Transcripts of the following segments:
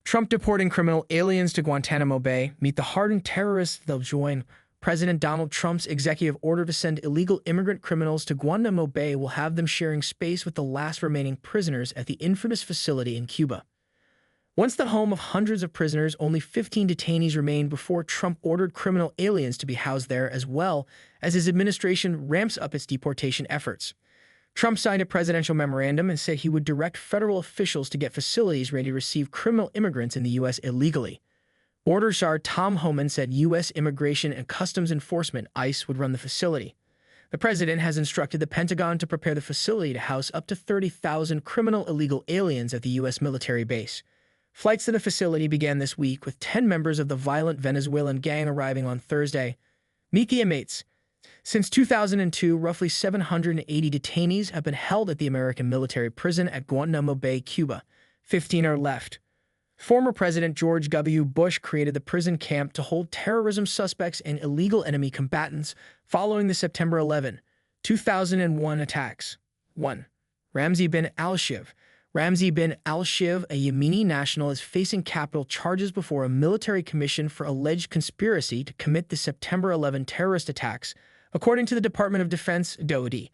Trump deporting criminal aliens to Guantanamo Bay. Meet the hardened terrorists they'll join. President Donald Trump's executive order to send illegal immigrant criminals to Guantanamo Bay will have them sharing space with the last remaining prisoners at the infamous facility in Cuba. Once the home of hundreds of prisoners, only 15 detainees remained before Trump ordered criminal aliens to be housed there, as well as his administration ramps up its deportation efforts. Trump signed a presidential memorandum and said he would direct federal officials to get facilities ready to receive criminal immigrants in the U.S. illegally. Border Czar Tom Homan said U.S. Immigration and Customs Enforcement (ICE) would run the facility. The president has instructed the Pentagon to prepare the facility to house up to 30,000 criminal illegal aliens at the U.S. military base. Flights to the facility began this week, with 10 members of the violent Venezuelan gang arriving on Thursday. Meet the inmates. Since 2002, roughly 780 detainees have been held at the American military prison at Guantanamo Bay, Cuba. 15 are left. Former President George W. Bush created the prison camp to hold terrorism suspects and illegal enemy combatants following the September 11, 2001 attacks. 1. Ramzi bin al-Shiv. Ramzi bin al-Shiv, a Yemeni national, is facing capital charges before a military commission for alleged conspiracy to commit the September 11 terrorist attacks, according to the Department of Defense, DoD.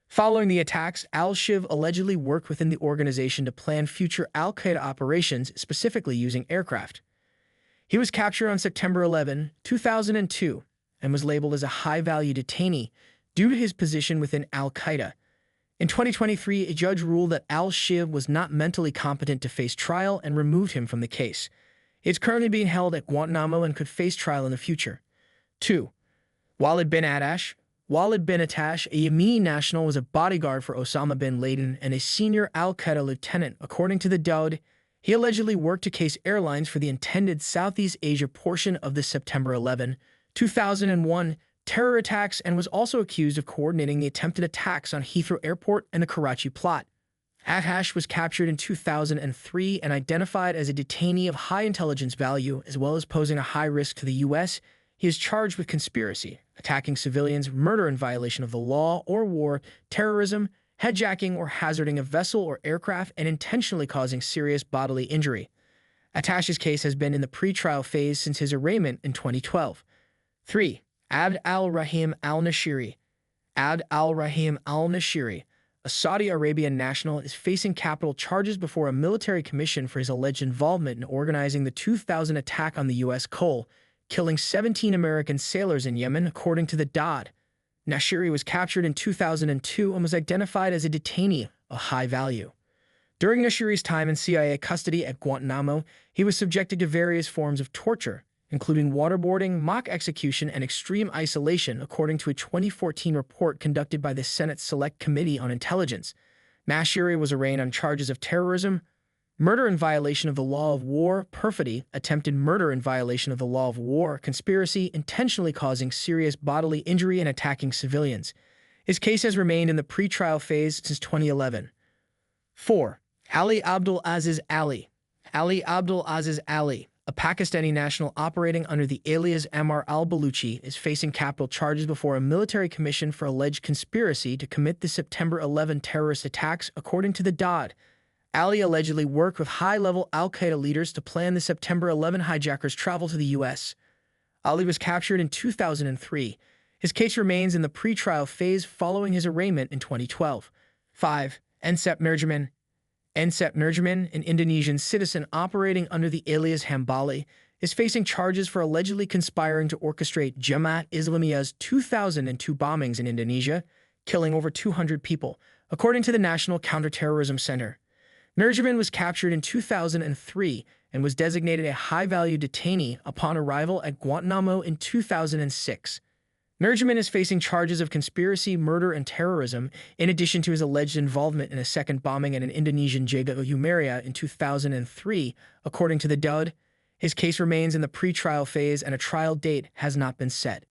Following the attacks, al-Shiv allegedly worked within the organization to plan future al-Qaeda operations, specifically using aircraft. He was captured on September 11, 2002, and was labeled as a high-value detainee due to his position within al-Qaeda. In 2023, a judge ruled that al-Shiv was not mentally competent to face trial and removed him from the case. He is currently being held at Guantanamo and could face trial in the future. 2. Walid bin Attash. Walid bin Attash, a Yemeni national, was a bodyguard for Osama bin Laden and a senior al-Qaeda lieutenant. According to the DoD, he allegedly worked to case airlines for the intended Southeast Asia portion of the September 11, 2001 terror attacks, and was also accused of coordinating the attempted attacks on Heathrow Airport and the Karachi plot. Attash was captured in 2003 and identified as a detainee of high intelligence value, as well as posing a high risk to the U.S. He is charged with conspiracy, attacking civilians, murder in violation of the law or war, terrorism, hijacking or hazarding a vessel or aircraft, and intentionally causing serious bodily injury. Attash's case has been in the pre-trial phase since his arraignment in 2012. 3. Abd al-Rahim al-Nashiri. Abd al-Rahim al-Nashiri, a Saudi Arabian national, is facing capital charges before a military commission for his alleged involvement in organizing the 2000 attack on the U.S. coal, killing 17 American sailors in Yemen, according to the DoD. Nashiri was captured in 2002 and was identified as a detainee of high value. During Nashiri's time in CIA custody at Guantanamo, he was subjected to various forms of torture, including waterboarding, mock execution, and extreme isolation, according to a 2014 report conducted by the Senate Select Committee on Intelligence. Nashiri was arraigned on charges of terrorism, murder in violation of the law of war, perfidy, attempted murder in violation of the law of war, conspiracy, intentionally causing serious bodily injury, and attacking civilians. His case has remained in the pre-trial phase since 2011. 4. Ali Abdul Aziz Ali. Ali Abdul Aziz Ali, a Pakistani national operating under the alias Ammar al-Baluchi, is facing capital charges before a military commission for alleged conspiracy to commit the September 11 terrorist attacks, according to the DoD. Ali allegedly worked with high-level al-Qaeda leaders to plan the September 11 hijackers' travel to the U.S. Ali was captured in 2003. His case remains in the pre-trial phase following his arraignment in 2012. 5. Ensep Nurjaman. Ensep Nurjaman, an Indonesian citizen operating under the alias Hambali, is facing charges for allegedly conspiring to orchestrate Jemaat Islamiyah's 2002 bombings in Indonesia, killing over 200 people, according to the National Counterterrorism Center. Nurjaman was captured in 2003 and was designated a high-value detainee upon arrival at Guantanamo in 2006. Nurjaman is facing charges of conspiracy, murder, and terrorism, in addition to his alleged involvement in a second bombing at an Indonesian Jaga Umaria in 2003, according to the DoD. His case remains in the pre-trial phase and a trial date has not been set.